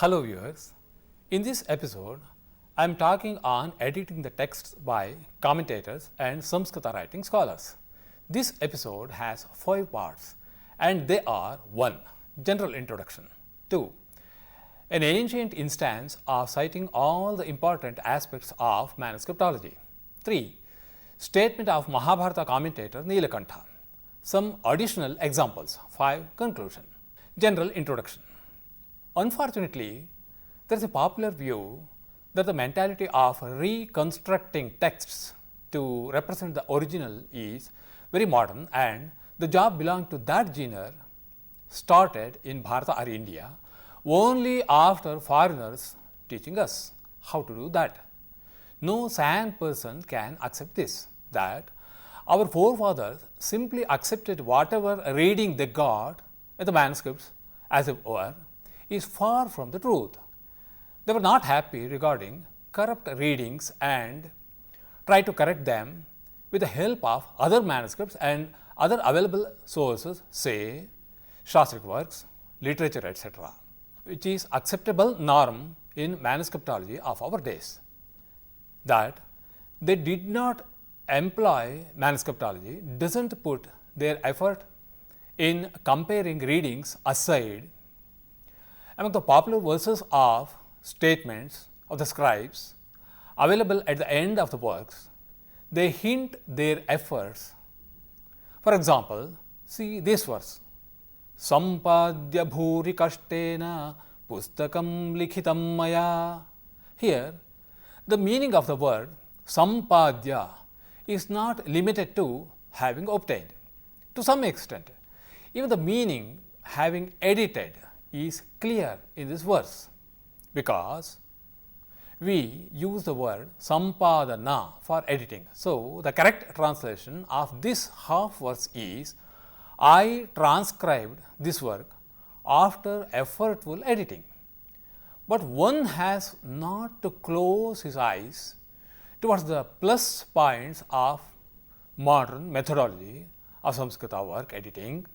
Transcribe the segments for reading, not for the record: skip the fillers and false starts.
Hello viewers, in this episode I am talking on editing the texts by commentators and Samskrita writing scholars. This episode has 5 parts and they are 1. General introduction, 2. An ancient instance of citing all the important aspects of manuscriptology, 3. Statement of Mahabharata commentator Nilakantha, some additional examples, 5. Conclusion. General introduction. Unfortunately, there is a popular view that the mentality of reconstructing texts to represent the original is very modern and the job belonging to that genre started in Bharata or India only after foreigners teaching us how to do that. No sane person can accept this, that our forefathers simply accepted whatever reading they got in the manuscripts as it were is far from the truth. They were not happy regarding corrupt readings and tried to correct them with the help of other manuscripts and other available sources, say Shastric works, literature, etc., which is acceptable norm in manuscriptology of our days. That they did not employ manuscriptology doesn't put their effort in comparing readings aside. Among the popular verses of statements of the scribes available at the end of the works, they hint their efforts. For example, see this verse, Sampadya bhuri kashtena pustakam likhitam maya. Here, the meaning of the word Sampadya is not limited to having obtained. To some extent, even the meaning having edited is clear in this verse, because we use the word sampadana for editing. So, the correct translation of this half verse is, I transcribed this work after effortful editing. But one has not to close his eyes towards the plus points of modern methodology of Samskrita work editing.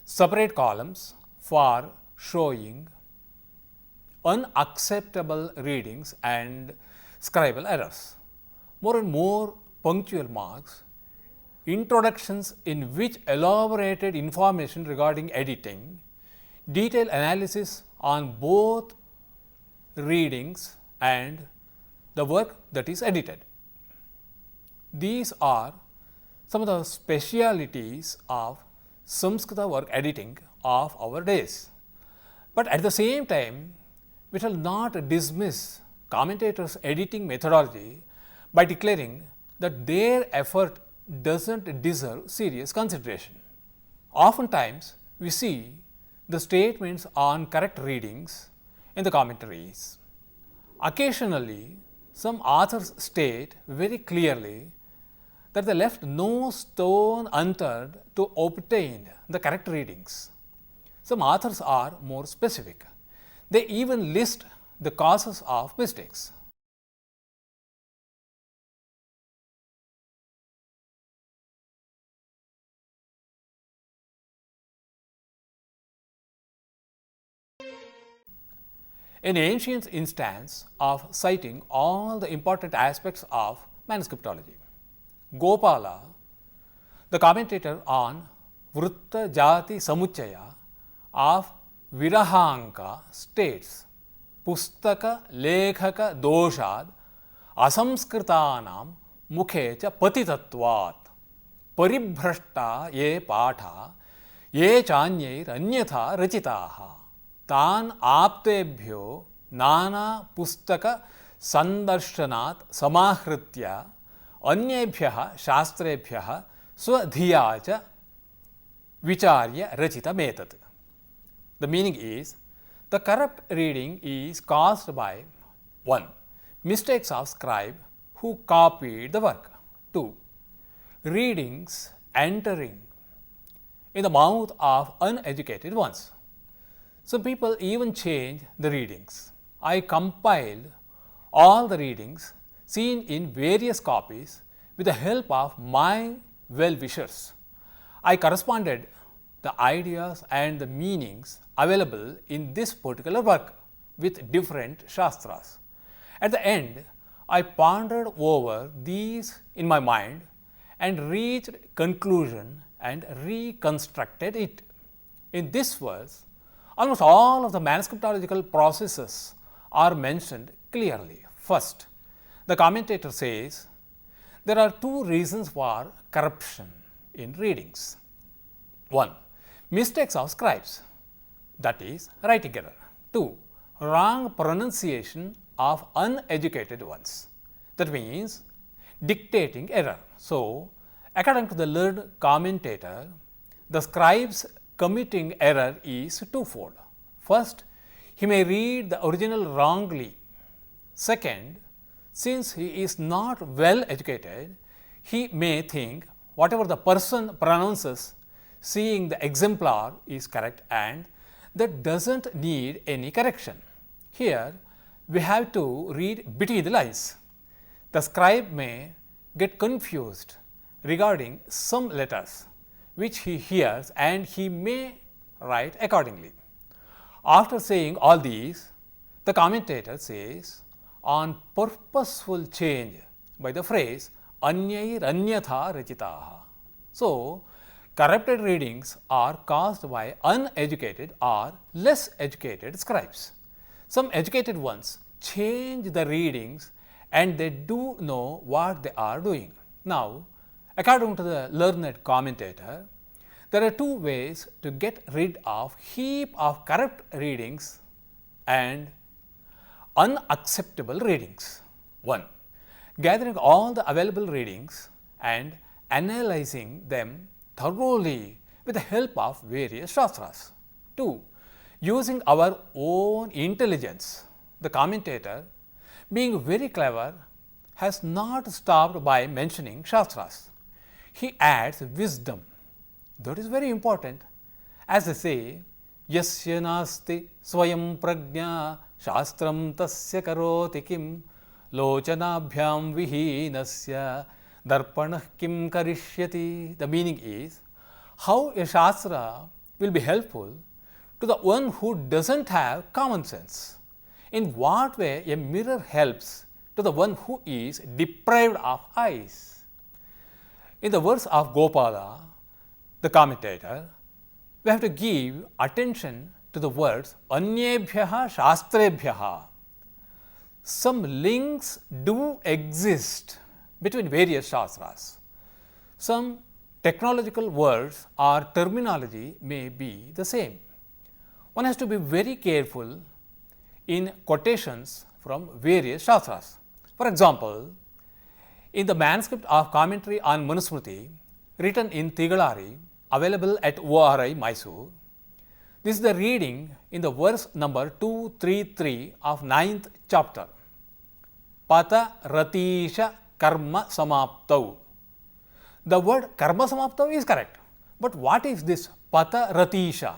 Separate columns for showing unacceptable readings and scribal errors. More and more punctual marks, introductions in which elaborated information regarding editing, detailed analysis on both readings and the work that is edited. These are some of the specialities of Samskrita work editing of our days. But at the same time, we shall not dismiss commentators' editing methodology by declaring that their effort doesn't deserve serious consideration. Oftentimes, we see the statements on correct readings in the commentaries. Occasionally, some authors state very clearly that they left no stone unturned to obtain the correct readings. Some authors are more specific. They even list the causes of mistakes. An ancient instance of citing all the important aspects of manuscriptology. Gopala, the commentator on Vritta Jati Samuchaya of Virahanka, states, Pustaka Lekhaka Doshad Asamskritanam Mukhecha Patitatvat Paribhrashta ye Patha ye Chanyair Anyatha Rachitaha Tan Aptebhyo Nana Pustaka Sandarshanat Samahritya Anyebhyah Shastrebhyah Swadhiyacha Vicharya Rachita Metat. The meaning is, the corrupt reading is caused by 1. Mistakes of scribe who copied the work. 2. Readings entering in the mouth of uneducated ones. Some people even change the readings. I compiled all the readings seen in various copies with the help of my well-wishers. I corresponded the ideas and the meanings available in this particular work. with different Shastras. At the end, I pondered over these in my mind and reached conclusion and reconstructed it. In this verse, almost all of the manuscriptological processes are mentioned clearly. First, the commentator says there are two reasons for corruption in readings. 1. Mistakes of scribes, that is, writing error. 2. Wrong pronunciation of uneducated ones, that means dictating error. So, according to the learned commentator, the scribe's committing error is twofold. First, he may read the original wrongly. Second, since he is not well educated, he may think whatever the person pronounces, seeing the exemplar is correct and that doesn't need any correction. Here, we have to read between the lines. The scribe may get confused regarding some letters which he hears and he may write accordingly. After saying all these, the commentator says, on purposeful change by the phrase Anyair Anyatha Rachitaha. So, corrupted readings are caused by uneducated or less educated scribes. Some educated ones change the readings and they do know what they are doing. Now, according to the learned commentator, there are two ways to get rid of heap of corrupt readings and unacceptable readings. 1. Gathering all the available readings and analyzing them thoroughly with the help of various Shastras. 2. Using our own intelligence. The commentator, being very clever, has not stopped by mentioning Shastras. He adds wisdom. That is very important. As they say, Yasya nasti swayam prajna shastram tasya karoti kim lochanabhyam vihinasya darpanah kim karishyati. The meaning is, how a Shastra will be helpful to the one who doesn't have common sense. In what way a mirror helps to the one who is deprived of eyes. In the words of Gopala, the commentator, we have to give attention to the words Anyebhyaha Shastrebhyaha. Some links do exist between various Shastras. Some technological words or terminology may be the same. One has to be very careful in quotations from various Shastras. For example, in the manuscript of commentary on Manusmriti, written in Tigalari, available at ORI, Mysore, this is the reading in the verse number 233 of 9th chapter. Pata Ratisha Karma Samaptau. The word Karma Samaptau is correct, but what is this Pata Ratisha?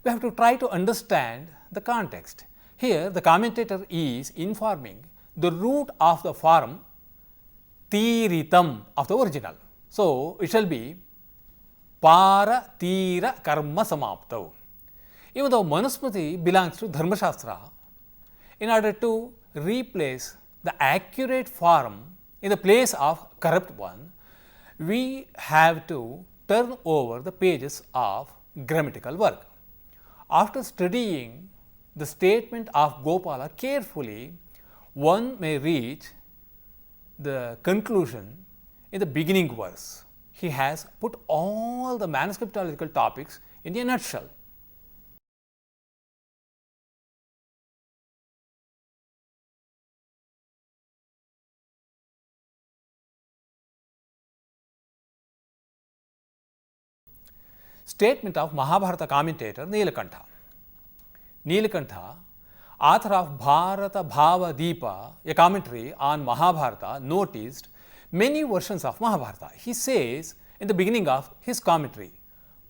We have to try to understand the context. Here, the commentator is informing the root of the form Tiritam of the original. So, it shall be Para Tira Karma Samaptau. Even though Manusmriti belongs to Dharma Shastra, in order to replace the accurate form in the place of corrupt one, we have to turn over the pages of grammatical work. After studying the statement of Gopala carefully, one may reach the conclusion in the beginning verse. He has put all the manuscriptological topics in a nutshell. Statement of Mahabharata commentator Nilakantha. Nilakantha, author of Bharata Bhava Deepa, a commentary on Mahabharata, noticed many versions of Mahabharata. He says in the beginning of his commentary,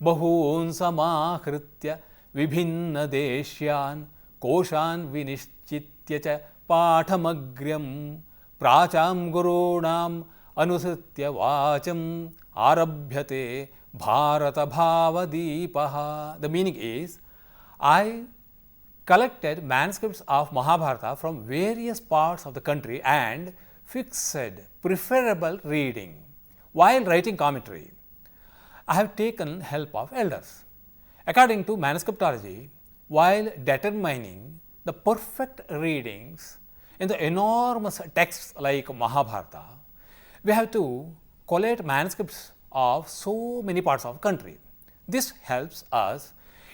Bahun samahritya vibhinna deshyan koshan vinishchitya cha pathamagyam pracham gurunam anusritya vacham arabhyate Bharata Bhava Deepaha. The meaning is, I collected manuscripts of Mahabharata from various parts of the country and fixed preferable reading. While writing commentary, I have taken help of elders. According to manuscriptology, while determining the perfect readings in the enormous texts like Mahabharata, we have to collate manuscripts of so many parts of the country. This helps us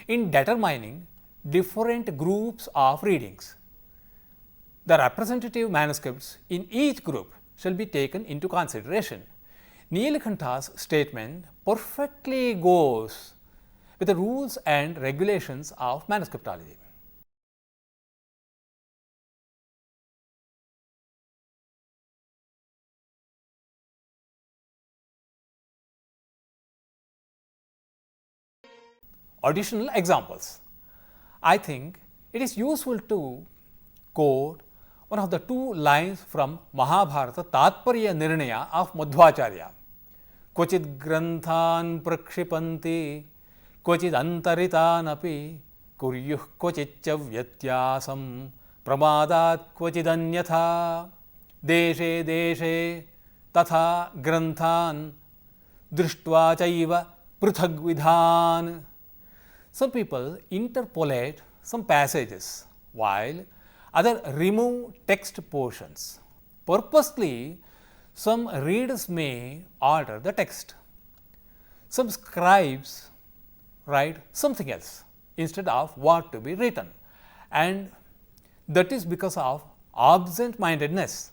in determining different groups of readings. The representative manuscripts in each group shall be taken into consideration. Nilakantha's statement perfectly goes with the rules and regulations of manuscriptology. Additional examples. I think it is useful to quote one of the two lines from Mahabharata Tatparya Nirnaya of Madhvacharya. Kvachid granthan prakshipanti, kvachid antaritan api, kuryuh kvachitcha vyatyasam, pramadat kvachid anyatha, deshe deshe tatha granthan, drishtva chaiva pruthag vidhan. Some people interpolate some passages while others remove text portions. Purposely, some readers may alter the text. Some scribes write something else instead of what to be written, and that is because of absent-mindedness.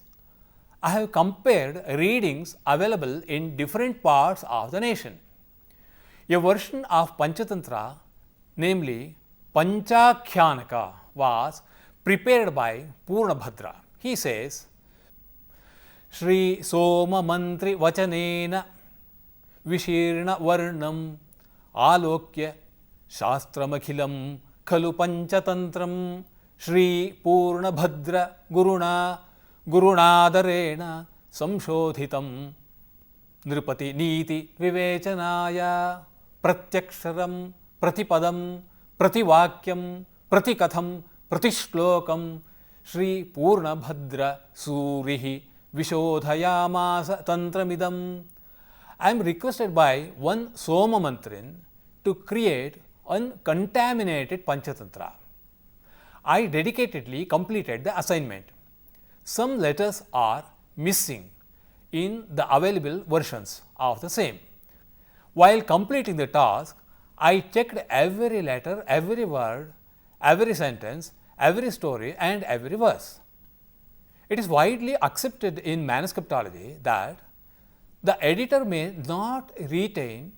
I have compared readings available in different parts of the nation. A version of Panchatantra, namely Panchakhyanaka, was prepared by Purnabhadra. He says, Shri Soma Mantri Vachanena Vishirna Varnam Alokya Shastраmakhilam Khalu Panchatantram Shri Purnabhadra Guruna Gurunadarena Samshodhitam Nripati Niti Vivechanaya Pratyaksharam Pratipadam Prativakyam Pratikatham Pratishlokam Shri Purnabhadra Surihi Vishodhayamasa Tantramidam. I am requested by one Soma Mantrin to create uncontaminated Panchatantra. I dedicatedly completed the assignment. Some letters are missing in the available versions of the same. While completing the task, I checked every letter, every word, every sentence, every story and every verse. It is widely accepted in manuscriptology that the editor may not retain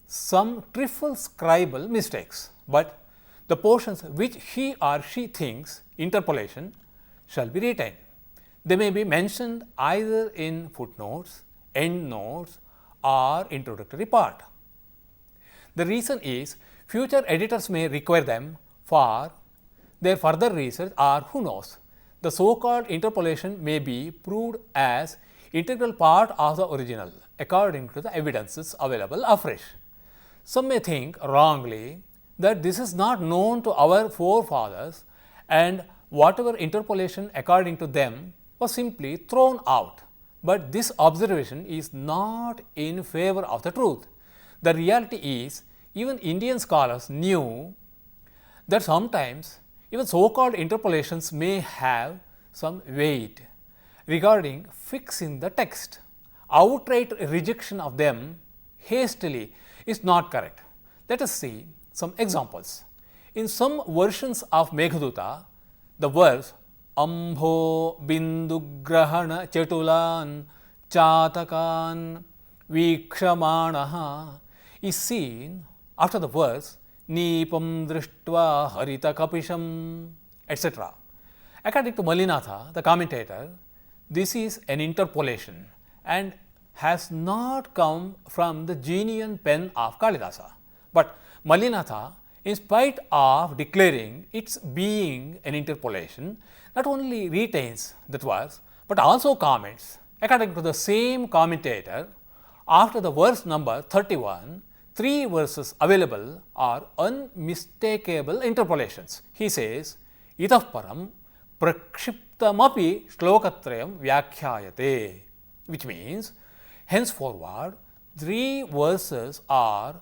some trivial scribal mistakes, but the portions which he or she thinks interpolation shall be retained. They may be mentioned either in footnotes, endnotes, or introductory part. The reason is future editors may require them for their further research, or who knows, the so-called interpolation may be proved as integral part of the original according to the evidences available afresh. Some may think wrongly that this is not known to our forefathers and whatever interpolation according to them was simply thrown out. But this observation is not in favor of the truth. The reality is, even Indian scholars knew that sometimes even so-called interpolations may have some weight regarding fixing the text. Outright rejection of them hastily is not correct. Let us see some examples. In some versions of Meghaduta, the verse Ambho Bindu Grahana Chetulan Chatakan Vikshamanaha is seen after the verse Nipam Drishtva Harita Kapisham, etc. According to Mallinatha, the commentator, this is an interpolation and has not come from the genuine pen of Kalidasa. But Mallinatha, in spite of declaring its being an interpolation, not only retains that verse but also comments. According to the same commentator, after the verse number 31, three verses available are unmistakable interpolations. He says, Itah param prakshiptamapi shlokatrayam vyakhyayate, which means henceforward three verses are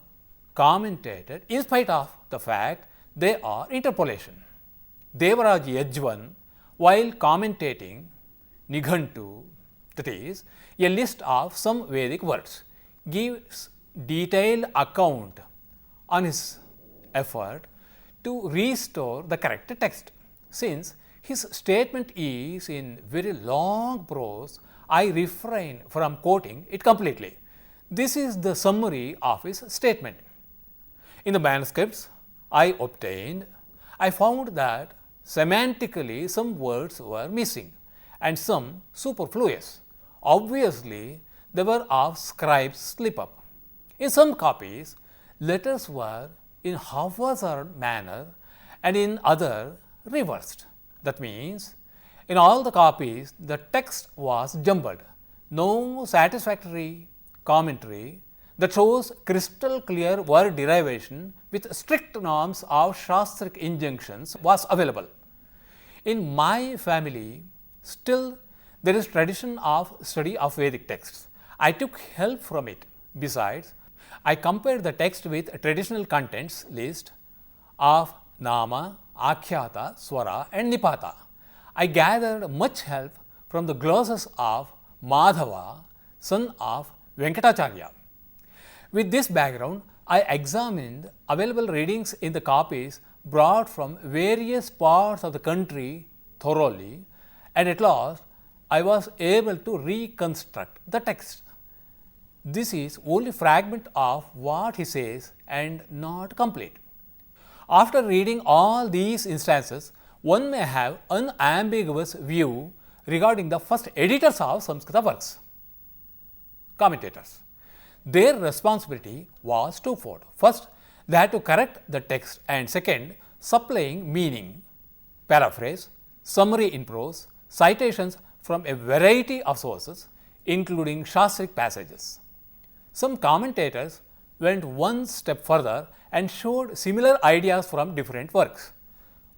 commentated in spite of the fact they are interpolation. Devaraj Yajvan, while commentating Nighantu, that is, a list of some Vedic words, gives detailed account on his effort to restore the correct text. Since his statement is in very long prose, I refrain from quoting it completely. This is the summary of his statement. In the manuscripts I obtained, I found that semantically some words were missing and some superfluous. Obviously, they were of scribe's slip-up. In some copies, letters were in haphazard manner and in other reversed. That means, in all the copies, the text was jumbled. No satisfactory commentary that shows crystal clear word derivation with strict norms of Shastric injunctions was available. In my family, still there is tradition of study of Vedic texts. I took help from it. Besides, I compared the text with traditional contents list of Nama, Akhyata, Swara and Nipata. I gathered much help from the glosses of Madhava, son of Venkatacharya. With this background, I examined available readings in the copies brought from various parts of the country thoroughly, and at last I was able to reconstruct the text. This is only fragment of what he says and not complete. After reading all these instances, one may have unambiguous view regarding the first editors of Samskrita works, commentators. Their responsibility was twofold. First, they had to correct the text, and second, supplying meaning, paraphrase, summary in prose, citations from a variety of sources, including Shastric passages. Some commentators went one step further and showed similar ideas from different works.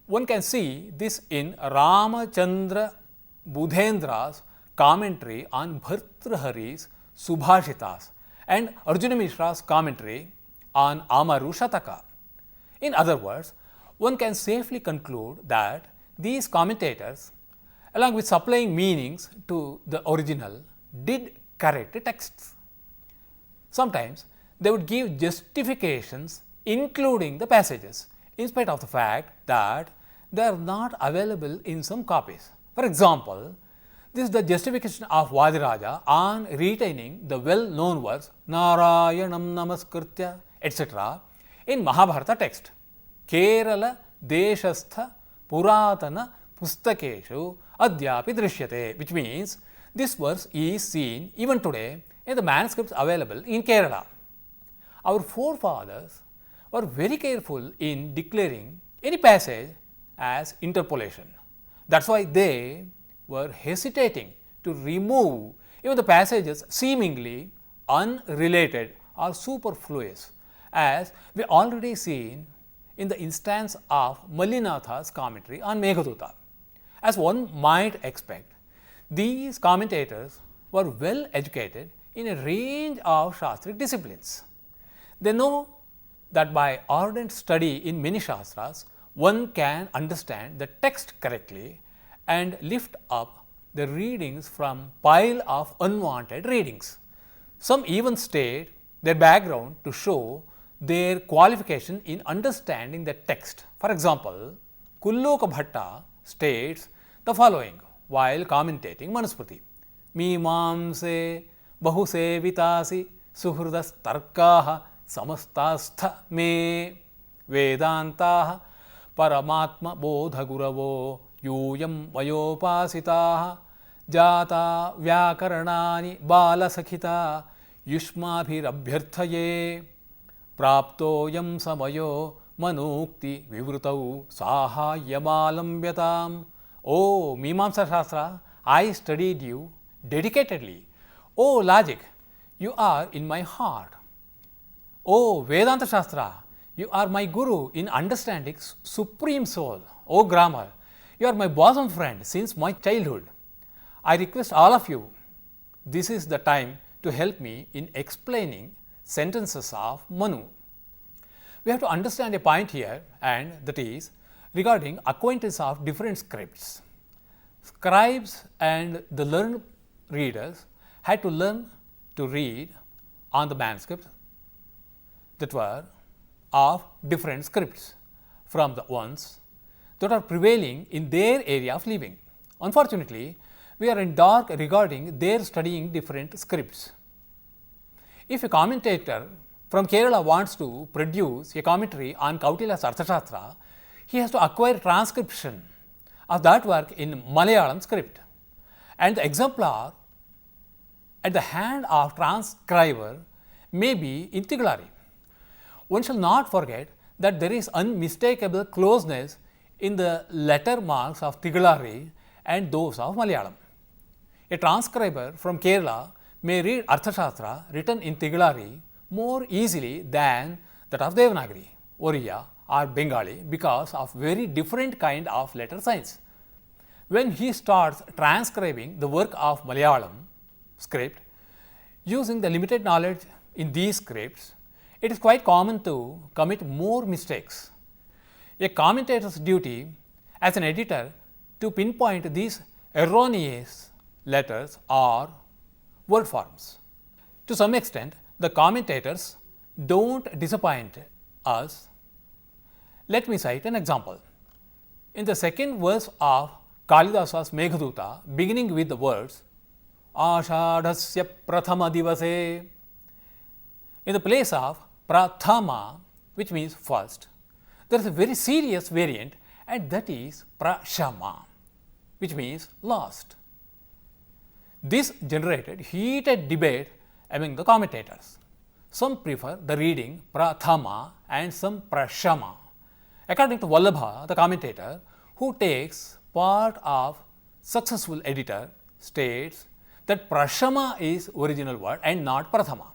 One can see this in Ramachandra Budhendra's commentary on Bhartrhari's Subhashitas and Arjuna Mishra's commentary on Amaru Shataka. In other words, one can safely conclude that these commentators, along with supplying meanings to the original, did correct the texts. Sometimes they would give justifications including the passages, in spite of the fact that they are not available in some copies. For example, this is the justification of Vadiraja on retaining the well-known verse Narayanam Namaskritya, etc. in Mahabharata text. Kerala Deshastha Puratana Pustakeshu Adyapi Drishyate, which means this verse is seen even today in the manuscripts available in Kerala. Our forefathers were very careful in declaring any passage as interpolation. That's why they were hesitating to remove even the passages seemingly unrelated or superfluous, as we already seen in the instance of Mallinatha's commentary on Meghaduta. As one might expect, these commentators were well educated in a range of Shastric disciplines. They know that by ardent study in many Shastras, one can understand the text correctly and lift up the readings from pile of unwanted readings. Some even state their background to show their qualification in understanding the text. For example, Kulloka Bhatta states the following while commentating Manusmriti. Mimamse bahusevitasi suhrudas tarkaha samastastha me vedantaha paramatma bodha guravo यूयम वयोपासिताः जाता व्याकरणानि बालसखिता युष्माभिरभ्यर्थये प्राप्तोऽयं समयो मनोक्ति विवृतौ साहाय्यमालम्ब्यताम्. O Mimamsa Shastra, I studied you dedicatedly. O logic, you are in my heart. O Vedanta Shastra, you are my guru in understanding Supreme Soul. O grammar, you are my bosom friend since my childhood. I request all of you, this is the time to help me in explaining sentences of Manu. We have to understand a point here, and that is regarding acquaintance of different scripts. Scribes and the learned readers had to learn to read on the manuscripts that were of different scripts from the ones that are prevailing in their area of living. Unfortunately, we are in dark regarding their studying different scripts. If a commentator from Kerala wants to produce a commentary on Kautilya's Arthashastra, he has to acquire transcription of that work in Malayalam script, and the exemplar at the hand of transcriber may be in Tigalari. One shall not forget that there is unmistakable closeness in the letter marks of Tigalari and those of Malayalam. A transcriber from Kerala may read Arthashastra written in Tigalari more easily than that of Devanagari, Oriya or Bengali because of very different kind of letter signs. When he starts transcribing the work of Malayalam script using the limited knowledge in these scripts, it is quite common to commit more mistakes. A commentator's duty as an editor to pinpoint these erroneous letters or word forms. To some extent, the commentators don't disappoint us. Let me cite an example. In the second verse of Kalidasa's Meghaduta, beginning with the words Ashadhasya Prathama Divase, in the place of Prathama, which means first, there is a very serious variant, and that is Prashama, which means last. This generated heated debate among the commentators. Some prefer the reading Prathama and some Prashama. According to Vallabha, the commentator, who takes part of successful editor, states that Prashama is original word and not Prathama.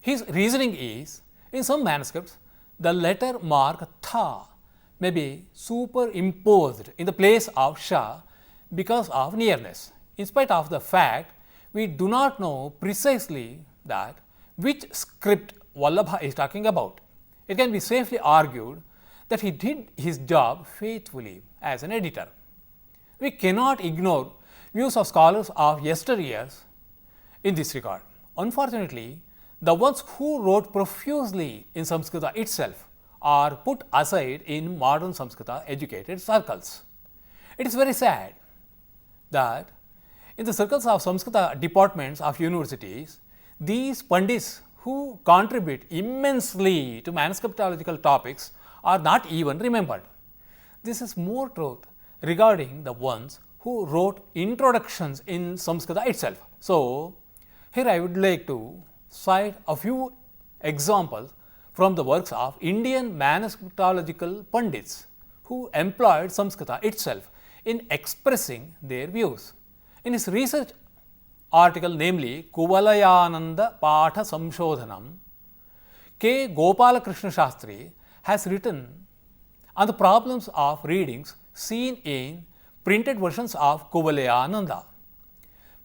His reasoning is, in some manuscripts, the letter mark Tha may be superimposed in the place of Sha because of nearness, in spite of the fact we do not know precisely that which script Vallabha is talking about. It can be safely argued that he did his job faithfully as an editor. We cannot ignore views of scholars of yesteryears in this regard. Unfortunately, the ones who wrote profusely in Samskrita itself are put aside in modern Samskrita educated circles. It is very sad that in the circles of Samskrita departments of universities, these Pandits who contribute immensely to manuscriptological topics are not even remembered. This is more truth regarding the ones who wrote introductions in Samskrita itself. So, here I would like to cite a few examples from the works of Indian manuscriptological Pandits who employed Samskrita itself in expressing their views. In his research article, namely Kuvalayananda Patha Samshodhanam, K. Gopalakrishna Shastri has written on the problems of readings seen in printed versions of Kuvalayananda.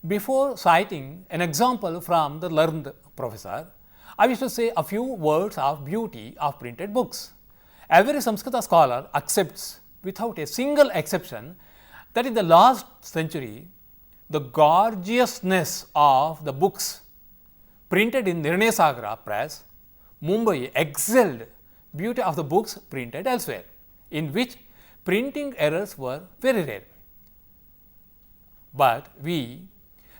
Before citing an example from the learned professor, I wish to say a few words of beauty of printed books. Every Samskrita scholar accepts without a single exception that in the last century, the gorgeousness of the books printed in Nirnaya Sagara press, Mumbai excelled beauty of the books printed elsewhere, in which printing errors were very rare. But we,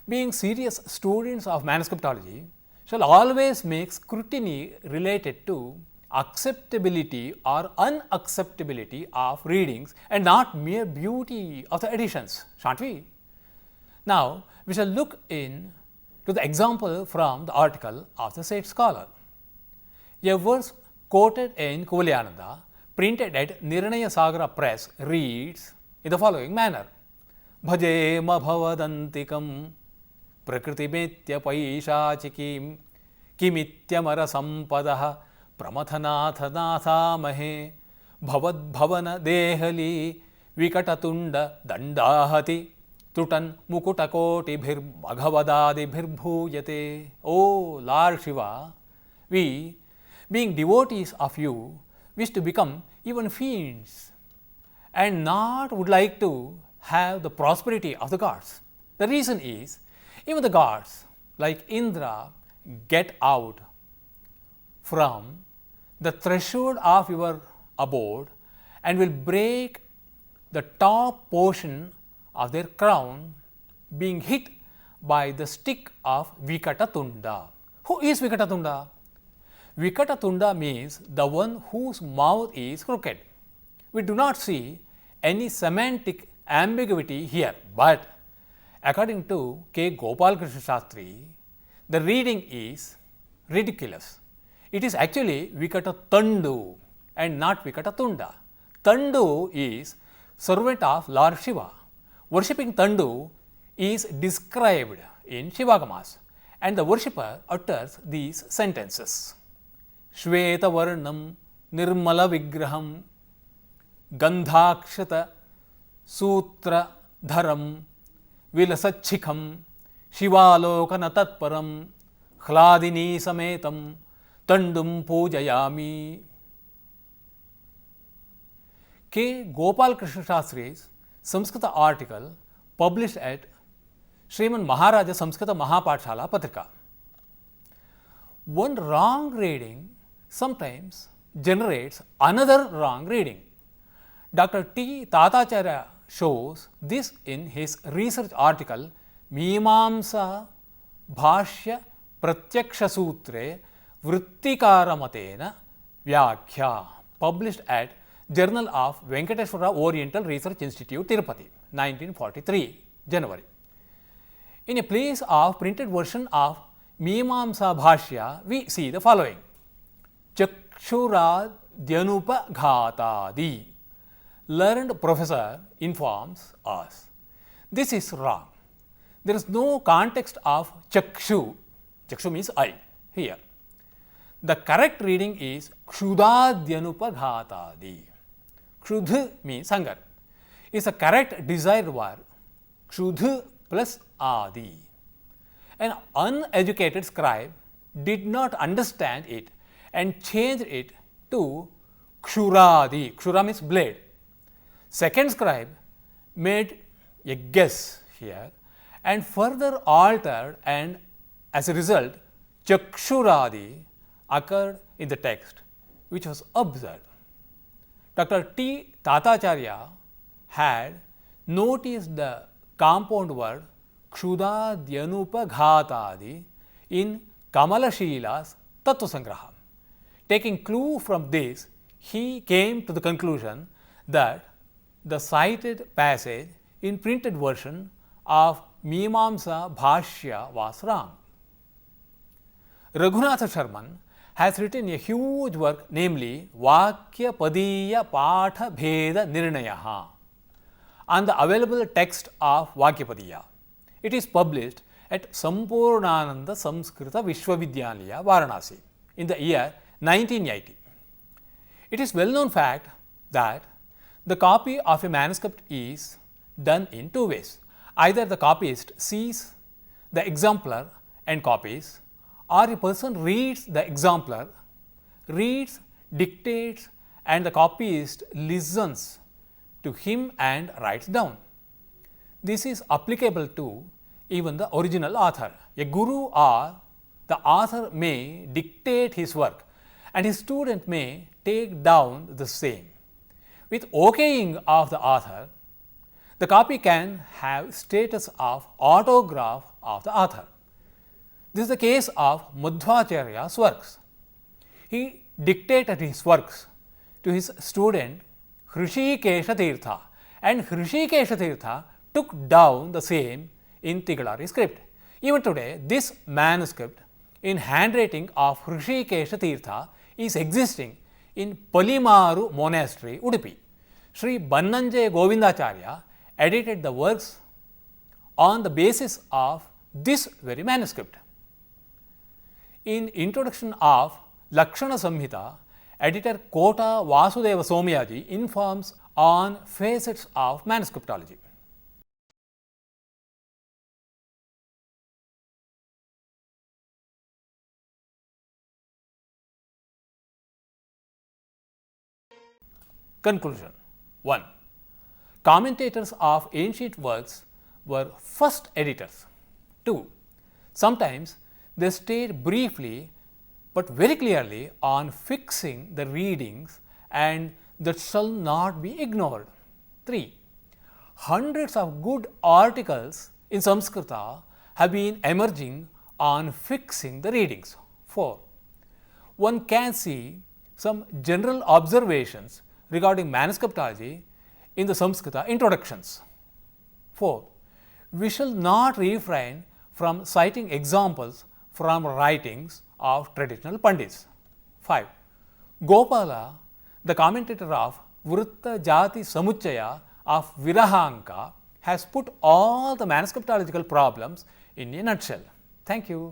being serious students of manuscriptology, shall always make scrutiny related to acceptability or unacceptability of readings and not mere beauty of the editions, shan't we? Now, we shall look in to the example from the article of the said scholar. A verse quoted in Kuvalayananda, printed at Nirnaya Sagara press, reads in the following manner: Bhajema bhavadantikam prakritimetya paishachikim kimityamara sampadaha प्रमथनाथ नाथामहे भवद्भवन Delhi विकटतुंड दंडाहति त्रुटन मुकुटकोटिभिर्मघवदादिभिर्भूयते. O Lord Shiva, we, being devotees of you, wish to become even fiends and not would like to have the prosperity of the gods. The reason is, even the gods like Indra get out from the threshold of your abode and will break the top portion of their crown being hit by the stick of Vikatatunda. Who is Vikatatunda? Vikatatunda means the one whose mouth is crooked. We do not see any semantic ambiguity here, but according to K. Gopal Krishna Shastri, the reading is ridiculous. It is actually Vikatatandu and not Vikatatunda. Tandu is servant of Lord Shiva. Worshipping Tandu is described in Shivagamas, and the worshipper utters these sentences. Shveta Varnam Nirmala Vigraham Gandhakshata Sutra Dharam Vilasachikam Shivalokana Tatparam Hladini Sametam Tandum Pujayami. K. Gopal Krishna Shastri's Samskrita article published at Sriman Maharaja Samskrita Mahapathshala Patrika. One wrong reading sometimes generates another wrong reading. Dr. T. Tatacharya shows this in his research article Mimamsa Bhashya Pratyaksha Sutre Vrittikara Matena Vyakhya, published at Journal of Venkateswara Oriental Research Institute, Tirupati, 1943, January. In a place of printed version of Mimamsa Bhashya, we see the following. Chakshura Dhyanupa Ghatadi. Learned professor informs us. This is wrong. There is no context of Chakshu. Chakshu means eye here. The correct reading is Kshudadhyanupa Ghatadi. Kshudh means hunger. Is a correct desired verb. Kshudh plus adi. An uneducated scribe did not understand it and changed it to Kshuradi. Kshura means blade. Second scribe made a guess here and further altered, and as a result, Chakshuradi occurred in the text, which was absurd. Dr. T. Tatacharya had noticed the compound word Kshudadhyanupa Ghatadi in Kamalashila's Tattva Sangraha. Taking clue from this, he came to the conclusion that the cited passage in printed version of Mimamsa Bhashya was wrong. Raghunatha Sharman has written a huge work, namely Vakya Padiya Patha Bheda Nirnayaha, on the available text of Vakya Padiya. It is published at Sampurnananda Samskrita Vishwavidyalaya, Varanasi, in the year 1980. It is well known fact that the copy of a manuscript is done in two ways. Either the copyist sees the exemplar and copies, or a person reads the exemplar, reads, dictates, and the copyist listens to him and writes down. This is applicable to even the original author. A guru or the author may dictate his work and his student may take down the same. With okaying of the author, the copy can have status of autograph of the author. This is the case of Madhvacharya's works. He dictated his works to his student Hrishikesha Tirtha, and Hrishikesha Tirtha took down the same in Tigalari script. Even today, this manuscript in handwriting of Hrishikesha Tirtha is existing in Palimaru Monastery, Udupi. Sri Bannanjay Govindacharya edited the works on the basis of this very manuscript. In introduction of Lakshana Samhita, editor Kota Vasudeva Somyaji informs on facets of manuscriptology. Conclusion 1. Commentators of ancient works were first editors. 2. Sometimes they stayed briefly but very clearly on fixing the readings, and that shall not be ignored. 3. Hundreds of good articles in Samskrita have been emerging on fixing the readings. 4. One can see some general observations regarding manuscriptology in the Samskrita introductions. 4. We shall not refrain from citing examples from writings of traditional Pandits. 5. Gopala, the commentator of Vritta Jati Samuchaya of Virahanka, has put all the manuscriptological problems in a nutshell. Thank you.